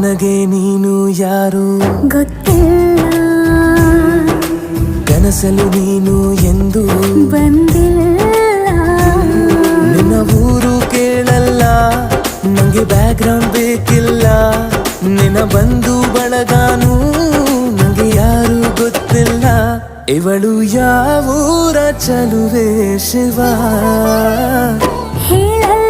ನನಗೆ ನೀನು ಯಾರು ಗೊತ್ತಿಲ್ಲ, ಕನಸಲು ನೀನು ಎಂದು ಬಂದಿಲ್ಲ. ನಿನ್ನ ಊರು ಕೇಳಲ್ಲ, ನಂಗೆ ಬ್ಯಾಕ್ಗ್ರೌಂಡ್ ಬೇಕಿಲ್ಲ. ನಿನ್ನ ಬಂಧು ಬಳಗಾನು ನಂಗೆ ಯಾರು ಗೊತ್ತಿಲ್ಲ. ಇವಳು ಯಾವೂರ ಚಲುವೆ ಶಿವ ಹೇಳಲ್ಲ